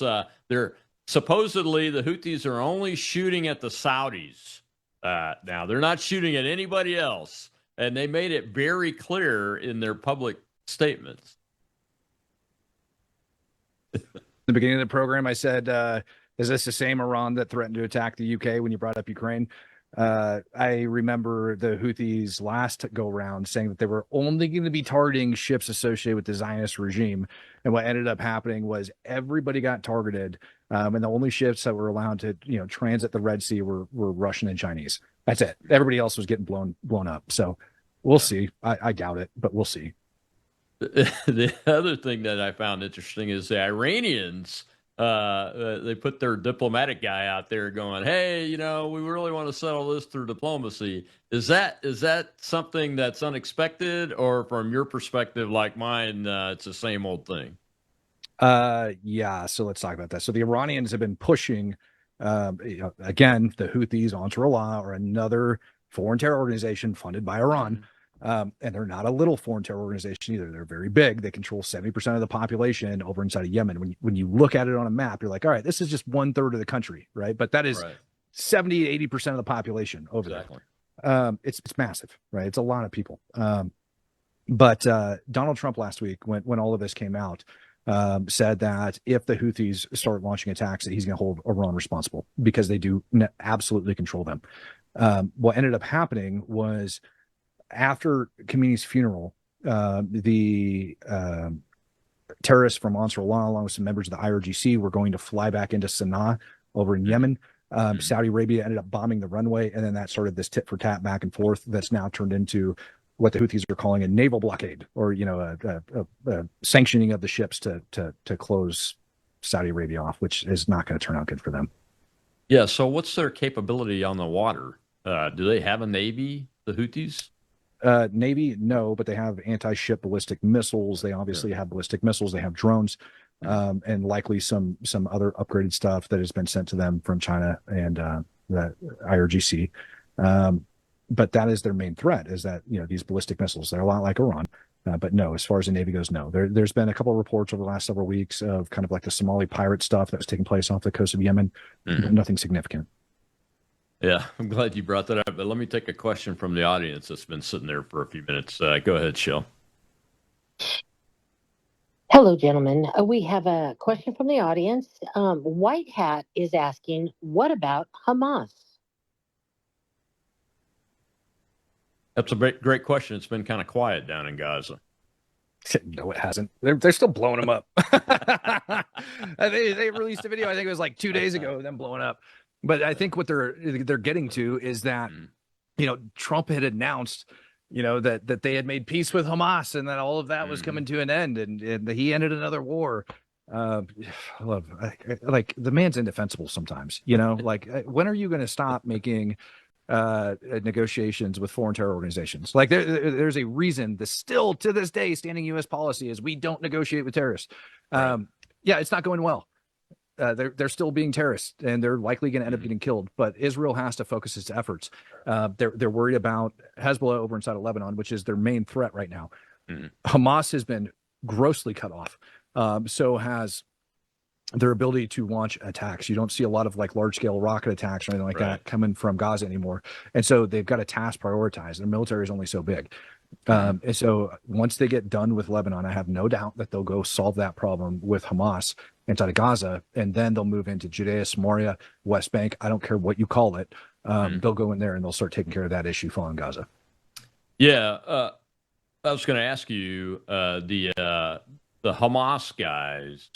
Speaker 3: they're supposedly the Houthis are only shooting at the Saudis. Now they're not shooting at anybody else, and they made it very clear in their public statements.
Speaker 4: The beginning of the program, I said, is this the same Iran that threatened to attack the UK when you brought up Ukraine? I remember the Houthis last go round saying that they were only going to be targeting ships associated with the Zionist regime. And what ended up happening was everybody got targeted. And the only ships that were allowed to, transit the Red Sea were Russian and Chinese. That's it. Everybody else was getting blown up. So we'll see. I doubt it, but we'll see.
Speaker 3: The other thing that I found interesting is the Iranians, they put their diplomatic guy out there going, hey, we really want to settle this through diplomacy. Is that something that's unexpected, or from your perspective, like mine, it's the same old thing?
Speaker 4: Yeah. So let's talk about that. So the Iranians have been pushing, again, the Houthis, Ansarullah, or another foreign terror organization funded by Iran. And they're not a little foreign terror organization either. They're very big. They control 70% of the population over inside of Yemen. When you look at it on a map, you're like, all right, this is just 1/3 of the country, right? But that is 70-80% of the population over there. It's massive, right? It's a lot of people. But Donald Trump last week, when all of this came out, said that if the Houthis start launching attacks, that he's going to hold Iran responsible because they do absolutely control them. What ended up happening was, after Khamenei's funeral, the terrorists from Ansarullah, along with some members of the IRGC, were going to fly back into Sana'a over in Yemen. Saudi Arabia ended up bombing the runway, and then that started this tit for tat back and forth that's now turned into what the Houthis are calling a naval blockade, or a sanctioning of the ships to close Saudi Arabia off, which is not going to turn out good for them.
Speaker 3: Yeah. So what's their capability on the water? Do they have a navy, the Houthis?
Speaker 4: Navy, no, but they have anti-ship ballistic missiles. They obviously have ballistic missiles. They have drones, and likely some other upgraded stuff that has been sent to them from China and the IRGC. But that is their main threat, is that these ballistic missiles. They're a lot like Iran, but no, as far as the Navy goes, no. There's been a couple of reports over the last several weeks of kind of like the Somali pirate stuff that was taking place off the coast of Yemen. But nothing significant.
Speaker 3: Yeah, I'm glad you brought that up. But let me take a question from the audience that's been sitting there for a few minutes. Go ahead, Shell.
Speaker 14: Hello, gentlemen. We have a question from the audience. White Hat is asking, what about Hamas?
Speaker 3: That's a great question. It's been kind of quiet down in Gaza.
Speaker 4: No, it hasn't. They're still blowing them up. They released a video, I think it was like 2 days ago, of them blowing up. But I think what they're getting to is that, Trump had announced, that they had made peace with Hamas, and that all of that was coming to an end, and he ended another war. Like, the man's indefensible sometimes, like, when are you going to stop making negotiations with foreign terror organizations? Like, there's a reason that still to this day standing U.S. policy is we don't negotiate with terrorists. Yeah, it's not going well. They're still being terrorists, and they're likely going to end up getting killed. But Israel has to focus its efforts. They're worried about Hezbollah over inside of Lebanon, which is their main threat right now. Hamas has been grossly cut off. So has their ability to launch attacks. You don't see a lot of like large scale rocket attacks or anything like that coming from Gaza anymore. And so they've got a task prioritized. Their military is only so big. And so once they get done with Lebanon, I have no doubt that they'll go solve that problem with Hamas inside of Gaza, and then they'll move into Judea, Samaria, West Bank. I don't care what you call it. They'll go in there and they'll start taking care of that issue following Gaza.
Speaker 3: Yeah, I was going to ask you, the Hamas guys,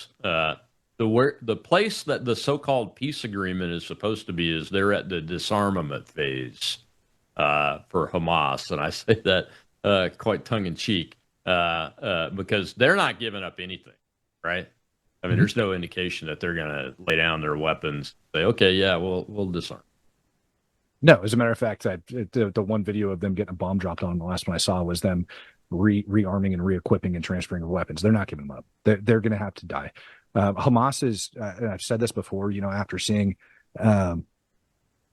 Speaker 3: the place that the so-called peace agreement is supposed to be is they're at the disarmament phase for Hamas, and I say that quite tongue-in-cheek because they're not giving up anything, right? I mean, there's no indication that they're going to lay down their weapons, say, okay, yeah, we'll disarm.
Speaker 4: No, as a matter of fact, the one video of them getting a bomb dropped on, the last one I saw was them rearming and re-equipping and transferring weapons. They're not giving them up. They're going to have to die. Hamas is, and I've said this before, after seeing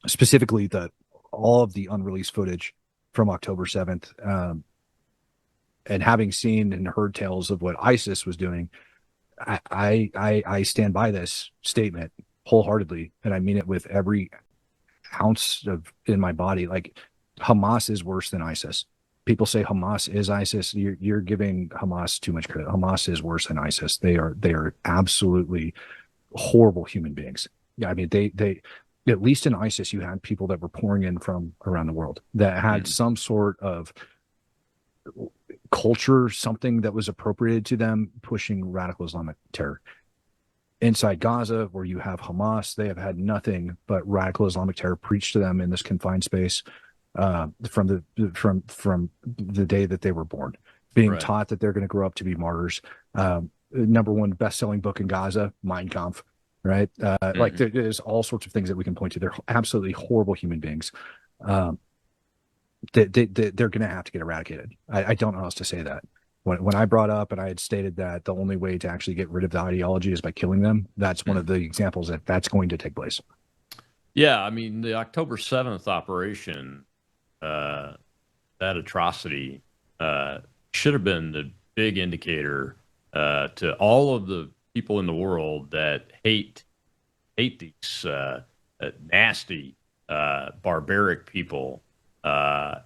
Speaker 4: specifically all of the unreleased footage from October 7th, and having seen and heard tales of what ISIS was doing, I stand by this statement wholeheartedly, and I mean it with every ounce in my body. Like, Hamas is worse than ISIS. People say Hamas is ISIS. You're giving Hamas too much credit. Hamas is worse than ISIS. They are absolutely horrible human beings. Yeah, I mean, at least in ISIS, you had people that were pouring in from around the world that had some sort of culture, something that was appropriated to them, pushing radical Islamic terror. Inside Gaza, where you have Hamas, they have had nothing but radical Islamic terror preached to them in this confined space from the day that they were born, being taught that they're going to grow up to be martyrs. Number one best-selling book in Gaza, Mein Kampf, right? Like there's all sorts of things that we can point to. They're absolutely horrible human beings. They're going to have to get eradicated. I don't know how else to say that. When I brought up and I had stated that the only way to actually get rid of the ideology is by killing them, that's one of the examples that that's going to take place.
Speaker 3: Yeah, I mean, the October 7th operation, that atrocity should have been the big indicator to all of the people in the world that hate these nasty, barbaric people. Or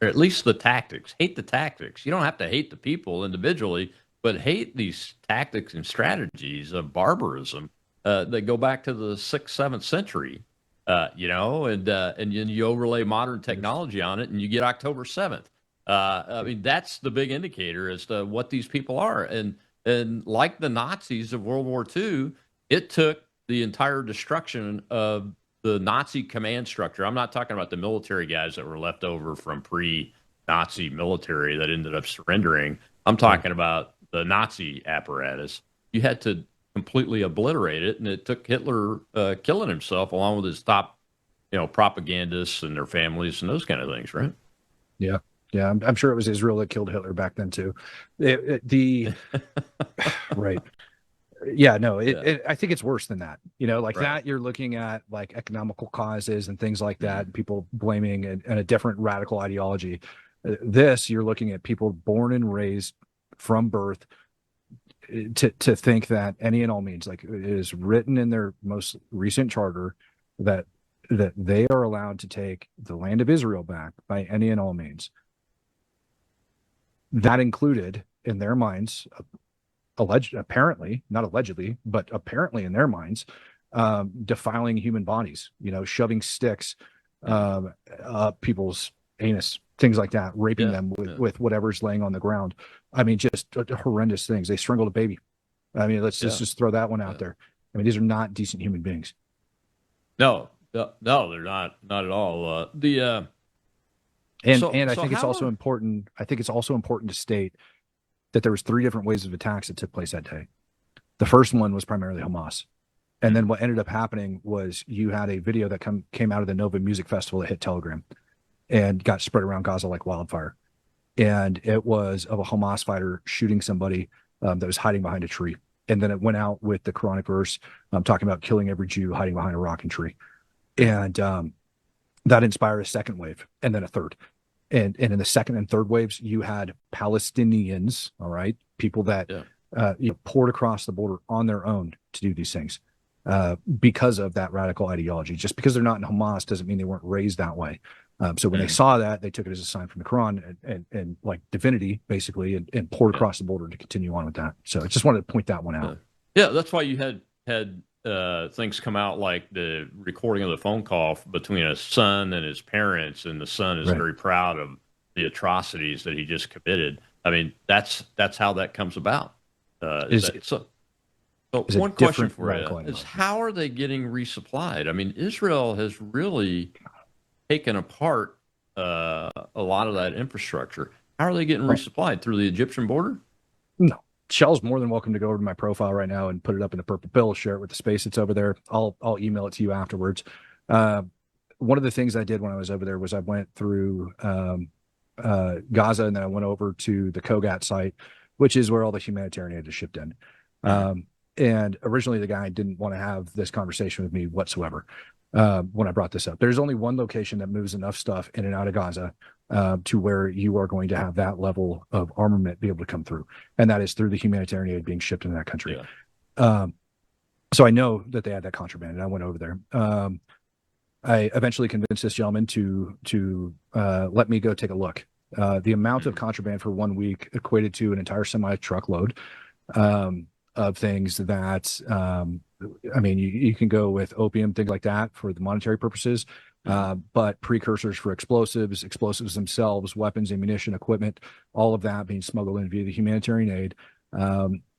Speaker 3: at least the tactics. Hate the tactics. You don't have to hate the people individually, but hate these tactics and strategies of barbarism that go back to the 6th, 7th century. And then you overlay modern technology on it, and you get October 7th. I mean, that's the big indicator as to what these people are. And like the Nazis of World War II, it took the entire destruction of the Nazi command structure. I'm not talking about the military guys that were left over from pre-Nazi military that ended up surrendering. I'm talking about the Nazi apparatus. You had to completely obliterate it, and it took Hitler killing himself along with his top, propagandists and their families and those kind of things, right?
Speaker 4: Yeah. Yeah, I'm sure it was Israel that killed Hitler back then too. Right. Yeah, no, I think it's worse than that. That you're looking at like economical causes and things like that, and people blaming and a different radical ideology. This, you're looking at people born and raised from birth to think that any and all means, like it is written in their most recent charter that they are allowed to take the land of Israel back by any and all means. That included in their minds, apparently, not allegedly, but apparently in their minds, defiling human bodies, shoving sticks up people's anus, things like that, raping them with whatever's laying on the ground. I mean, just horrendous things. They strangled a baby. I mean, let's just throw that one out there. I mean, these are not decent human beings.
Speaker 3: No, they're not at all.
Speaker 4: I think it's also important. I think it's also important to state that there was 3 different waves of attacks that took place that day. The first one was primarily Hamas. And then what ended up happening was you had a video that came out of the Nova Music Festival that hit Telegram and got spread around Gaza like wildfire. And it was of a Hamas fighter shooting somebody that was hiding behind a tree. And then it went out with the Quranic verse talking about killing every Jew hiding behind a rock and tree. And that inspired a second wave and then a third. And in the second and third waves, you had Palestinians, all right, people that poured across the border on their own to do these things because of that radical ideology. Just because they're not in Hamas doesn't mean they weren't raised that way. So when they saw that, they took it as a sign from the Quran and like divinity, basically, and poured across the border to continue on with that. So I just wanted to point that one out.
Speaker 3: Yeah, that's why you had things come out like the recording of the phone call between a son and his parents, and the son is very proud of the atrocities that he just committed. I mean, that's how that comes about. So one question for you is, how are they getting resupplied? I mean, Israel has really taken apart a lot of that infrastructure. How are they getting resupplied? Through the Egyptian border?
Speaker 4: No. Shell's more than welcome to go over to my profile right now and put it up in the purple pill, share it with the space that's over there. I'll email it to you afterwards. One of the things I did when I was over there was I went through Gaza, and then I went over to the Kogat site, which is where all the humanitarian aid is shipped in. And originally the guy didn't want to have this conversation with me whatsoever when I brought this up. There's only one location that moves enough stuff in and out of Gaza to where you are going to have that level of armament be able to come through, and that is through the humanitarian aid being shipped into that country. So I know that they had that contraband, and I went over there. I eventually convinced this gentleman to let me go take a look. The amount of contraband for 1 week equated to an entire semi truckload of things that I mean, you can go with opium, things like that for the monetary purposes, but precursors for explosives themselves, weapons, ammunition, equipment, all of that being smuggled in via the humanitarian aid.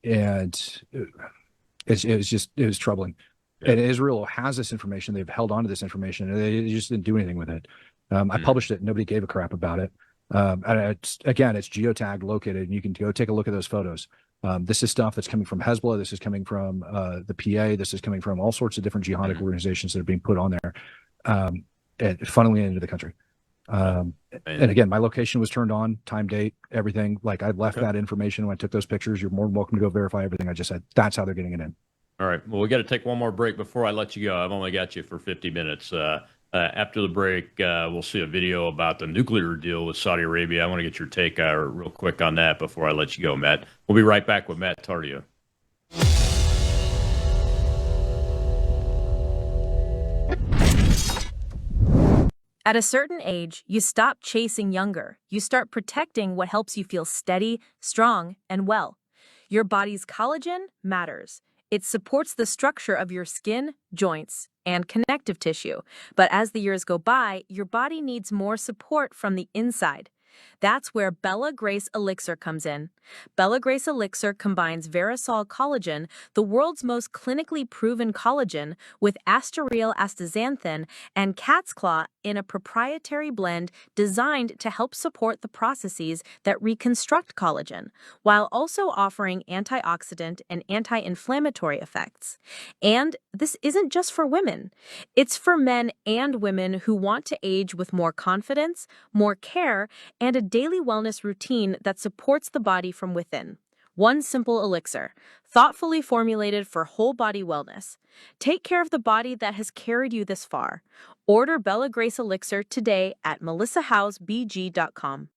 Speaker 4: And it was troubling. Yeah. And Israel has this information. They've held on to this information, and they just didn't do anything with it. I published it. Nobody gave a crap about it. And it's geotagged, located, and you can go take a look at those photos. This is stuff that's coming from Hezbollah. This is coming from the PA. This is coming from all sorts of different jihadic organizations that are being put on there, and funneling into the country. And again, my location was turned on, time, date, everything. Like, I left that information when I took those pictures. You're more than welcome to go verify everything I just said. That's how they're getting it in.
Speaker 3: All right. Well, we got to take one more break before I let you go. I've only got you for 50 minutes. After the break, we'll see a video about the nuclear deal with Saudi Arabia. I want to get your take real quick on that before I let you go, Matt. We'll be right back with Matt Tardio.
Speaker 15: At a certain age, you stop chasing younger. You start protecting what helps you feel steady, strong, and well. Your body's collagen matters. It supports the structure of your skin, joints, and connective tissue. But as the years go by, your body needs more support from the inside. That's where Bella Grace Elixir comes in. Bella Grace Elixir combines Verisol collagen, the world's most clinically proven collagen, with Asteryl astaxanthin and cat's claw in a proprietary blend designed to help support the processes that reconstruct collagen, while also offering antioxidant and anti-inflammatory effects. And this isn't just for women. It's for men and women who want to age with more confidence, more care, and a daily wellness routine that supports the body from within. One simple elixir, thoughtfully formulated for whole body wellness. Take care of the body that has carried you this far. Order Bella Grace Elixir today at melissahousebg.com.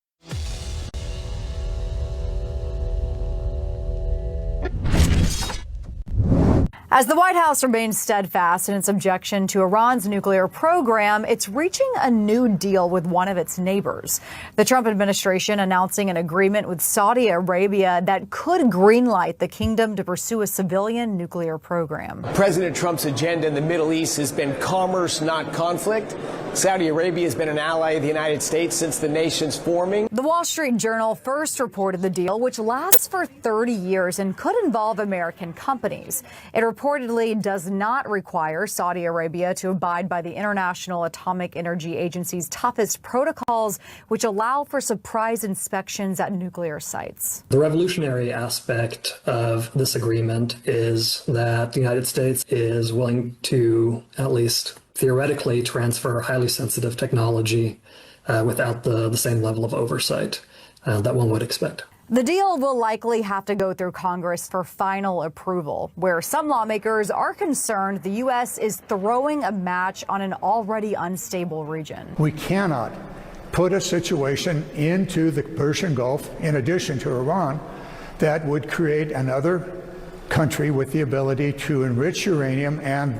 Speaker 16: As the White House remains steadfast in its objection to Iran's nuclear program, it's reaching a new deal with one of its neighbors. The Trump administration announcing an agreement with Saudi Arabia that could greenlight the kingdom to pursue a civilian nuclear program.
Speaker 17: President Trump's agenda in the Middle East has been commerce, not conflict. Saudi Arabia has been an ally of the United States since the nation's forming.
Speaker 16: The Wall Street Journal first reported the deal, which lasts for 30 years and could involve American companies. It reportedly does not require Saudi Arabia to abide by the International Atomic Energy Agency's toughest protocols, which allow for surprise inspections at nuclear sites.
Speaker 18: The revolutionary aspect of this agreement is that the United States is willing to, at least theoretically, transfer highly sensitive technology without the same level of oversight that one would expect.
Speaker 16: The deal will likely have to go through Congress for final approval, where some lawmakers are concerned the U.S. is throwing a match on an already unstable region.
Speaker 19: We cannot put a situation into the Persian Gulf, in addition to Iran, that would create another country with the ability to enrich uranium and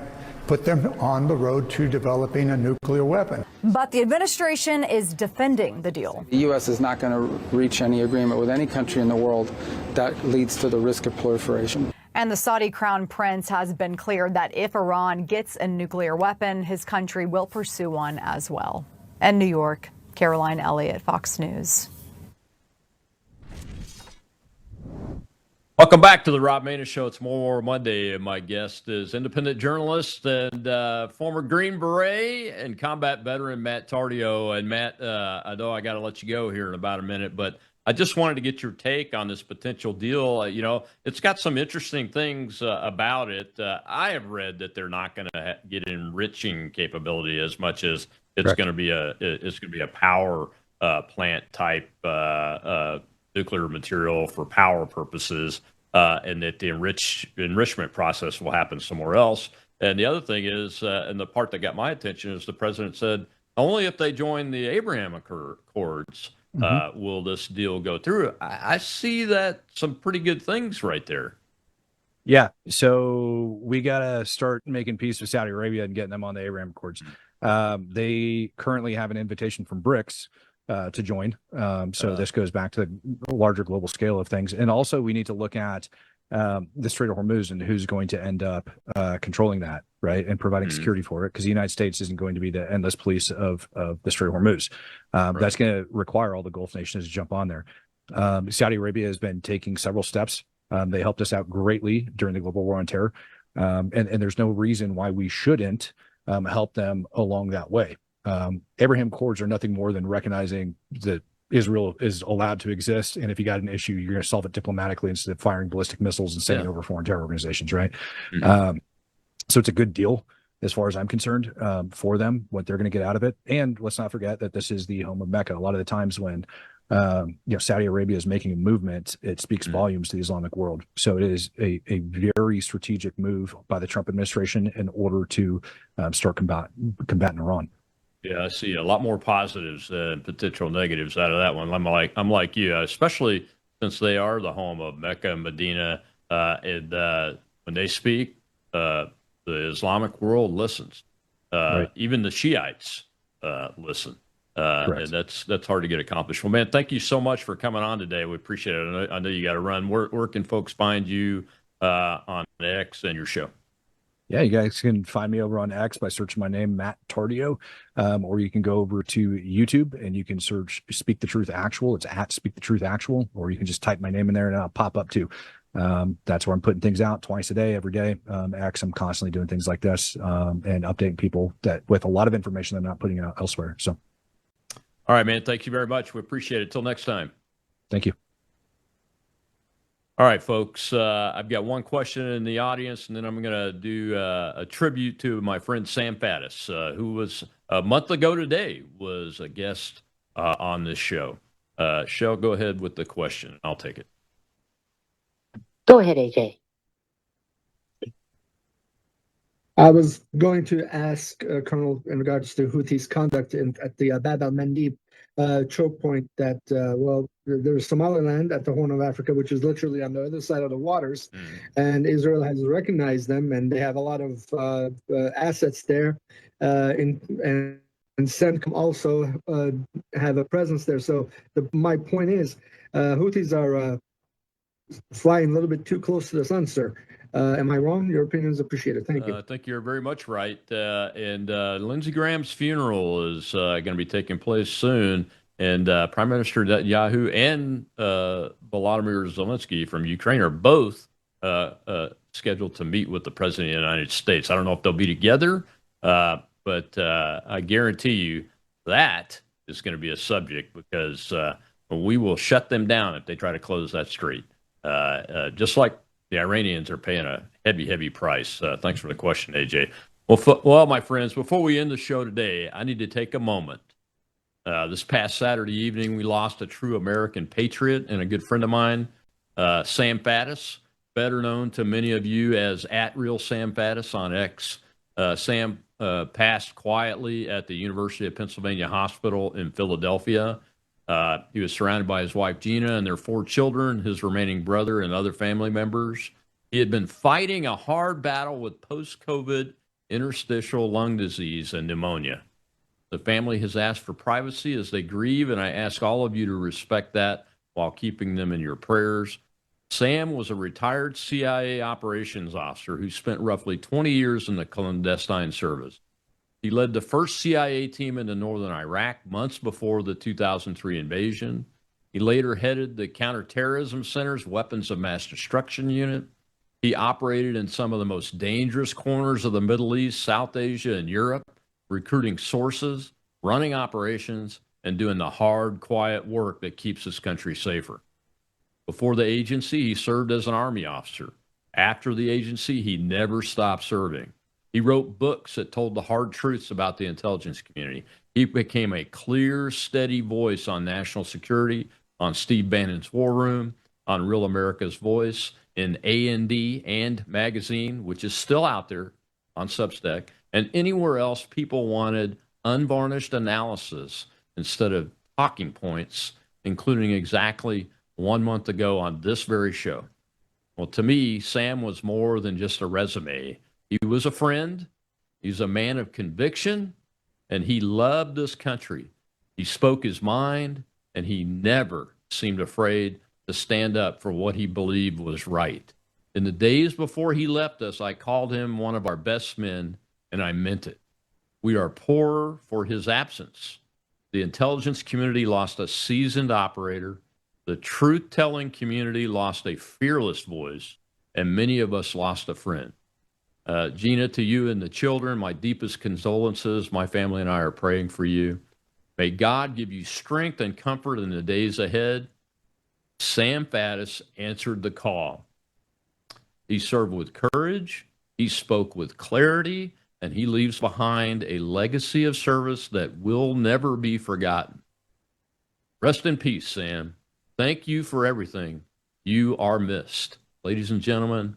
Speaker 19: put them on the road to developing a nuclear weapon.
Speaker 16: But the administration is defending the deal.
Speaker 20: The U.S. is not going to reach any agreement with any country in the world that leads to the risk of proliferation.
Speaker 16: And the Saudi crown prince has been clear that if Iran gets a nuclear weapon, his country will pursue one as well. In New York, Caroline Elliott, Fox News.
Speaker 3: Welcome back to the Rob Maness Show. It's More Monday. My guest is independent journalist and former Green Beret and combat veteran Matt Tardio. And Matt, I know I got to let you go here in about a minute, but I just wanted to get your take on this potential deal. It's got some interesting things about it. I have read that they're not going to get enriching capability as much as it's going to be a power plant type nuclear material for power purposes, and that the enrichment process will happen somewhere else. And the other thing is, and the part that got my attention is the president said, only if they join the Abraham Accords will this deal go through. I see that some pretty good things right there.
Speaker 4: Yeah. So we got to start making peace with Saudi Arabia and getting them on the Abraham Accords. They currently have an invitation from BRICS to join. So this goes back to the larger global scale of things. And also we need to look at the Strait of Hormuz and who's going to end up controlling that, right, and providing security for it, because the United States isn't going to be the endless police of the Strait of Hormuz. That's going to require all the Gulf nations to jump on there. Saudi Arabia has been taking several steps. They helped us out greatly during the global war on terror, and there's no reason why we shouldn't help them along that way. Abraham Accords are nothing more than recognizing that Israel is allowed to exist, and if you got an issue, you're going to solve it diplomatically instead of firing ballistic missiles and sending over foreign terror organizations, right? So it's a good deal as far as I'm concerned for them, what they're going to get out of it. And let's not forget that this is the home of Mecca. A lot of the times when Saudi Arabia is making a movement, it speaks volumes to the Islamic world. So it is a very strategic move by the Trump administration in order to start combating Iran.
Speaker 3: Yeah, I see a lot more positives than potential negatives out of that one. I'm like you, especially since they are the home of Mecca and Medina, and when they speak, the Islamic world listens. Even the Shiites listen, and that's hard to get accomplished. Well, man, thank you so much for coming on today. We appreciate it. I know you got to run. Where can folks find you on X and your show?
Speaker 4: Yeah, you guys can find me over on X by searching my name, Matt Tardio, or you can go over to YouTube and you can search Speak the Truth Actual. It's at Speak the Truth Actual, or you can just type my name in there and it'll pop up too. That's where I'm putting things out twice a day, every day. X, I'm constantly doing things like this and updating people that with a lot of information I'm not putting out elsewhere. So,
Speaker 3: all right, man. Thank you very much. We appreciate it. Till next time.
Speaker 4: Thank you.
Speaker 3: All right, folks, I've got one question in the audience, and then I'm going to do a tribute to my friend Sam Faddis, who was a month ago today, was a guest on this show. Shell, go ahead with the question. I'll take it.
Speaker 14: Go ahead, AJ.
Speaker 21: I was going to ask Colonel in regards to Houthis' conduct at the Bab al-Mandeb choke point that, there's Somaliland at the Horn of Africa, which is literally on the other side of the waters, and Israel has recognized them, and they have a lot of assets there, and CENTCOM also have a presence there. So my point is, Houthis are flying a little bit too close to the sun, sir. Am I wrong? Your opinion is appreciated. Thank you.
Speaker 3: I think you're very much right. And Lindsey Graham's funeral is going to be taking place soon. And Prime Minister Netanyahu and Volodymyr Zelensky from Ukraine are both scheduled to meet with the President of the United States. I don't know if they'll be together, but I guarantee you that is going to be a subject, because we will shut them down if they try to close that strait. Just like the Iranians are paying a heavy, heavy price. Thanks for the question, AJ. Well, my friends, before we end the show today, I need to take a moment. This past Saturday evening, we lost a true American patriot and a good friend of mine, Sam Faddis, better known to many of you as @RealSamFaddis on X. Sam passed quietly at the University of Pennsylvania Hospital in Philadelphia. He was surrounded by his wife, Gina, and their 4 children, his remaining brother, and other family members. He had been fighting a hard battle with post-COVID interstitial lung disease and pneumonia. The family has asked for privacy as they grieve, and I ask all of you to respect that while keeping them in your prayers. Sam was a retired CIA operations officer who spent roughly 20 years in the clandestine service. He led the first CIA team into northern Iraq months before the 2003 invasion. He later headed the Counterterrorism Center's Weapons of Mass Destruction Unit. He operated in some of the most dangerous corners of the Middle East, South Asia, and Europe, recruiting sources, running operations, and doing the hard, quiet work that keeps this country safer. Before the agency, he served as an Army officer. After the agency, he never stopped serving. He wrote books that told the hard truths about the intelligence community. He became a clear, steady voice on national security, on Steve Bannon's War Room, on Real America's Voice, in A&D and Magazine, which is still out there on Substack, and anywhere else people wanted unvarnished analysis instead of talking points, including exactly 1 month ago on this very show. Well, to me, Sam was more than just a resume. He was a friend. He's a man of conviction, and he loved this country. He spoke his mind, and he never seemed afraid to stand up for what he believed was right. In the days before he left us, I called him one of our best men, and I meant it. We are poorer for his absence. The intelligence community lost a seasoned operator. The truth-telling community lost a fearless voice, and many of us lost a friend. Gina, to you and the children, my deepest condolences. My family and I are praying for you. May God give you strength and comfort in the days ahead. Sam Faddis answered the call. He served with courage, he spoke with clarity, and he leaves behind a legacy of service that will never be forgotten. Rest in peace, Sam. Thank you for everything. You are missed. Ladies and gentlemen,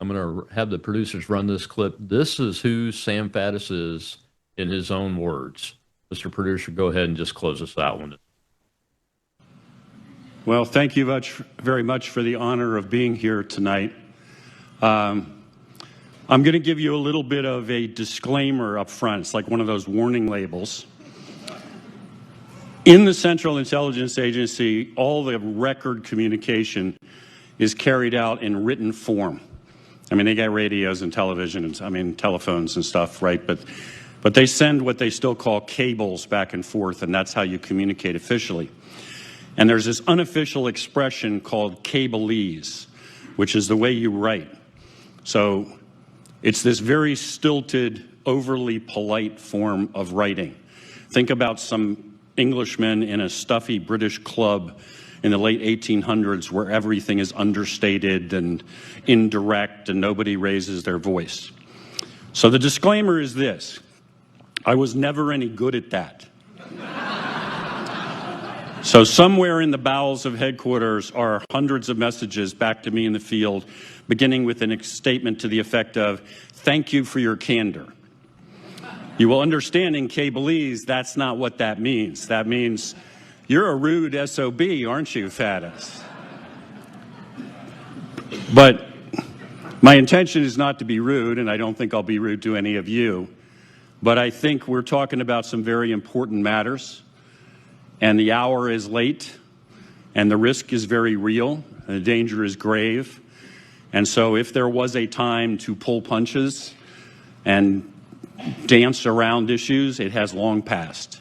Speaker 3: I'm going to have the producers run this clip. This is who Sam Faddis is in his own words. Mr. Producer, go ahead and just close us out one.
Speaker 1: Well, thank you very much for the honor of being here tonight. I'm going to give you a little bit of a disclaimer up front. It's like one of those warning labels. In the Central Intelligence Agency, all the record communication is carried out in written form. I mean, they got radios and television, and telephones and stuff, right? But they send what they still call cables back and forth, and that's how you communicate officially. And there's this unofficial expression called cableese, which is the way you write. So it's this very stilted, overly polite form of writing. Think about some Englishmen in a stuffy British club in the late 1800s where everything is understated and indirect and nobody raises their voice. So the disclaimer is this: I was never any good at that. So somewhere in the bowels of headquarters are hundreds of messages back to me in the field, beginning with a statement to the effect of, "Thank you for your candor." You will understand in cableese that's not what that means. That means, you're a rude SOB, aren't you, Faddis? But my intention is not to be rude, and I don't think I'll be rude to any of you. But I think we're talking about some very important matters, and the hour is late, and the risk is very real, and the danger is grave. And so if there was a time to pull punches and dance around issues, it has long passed.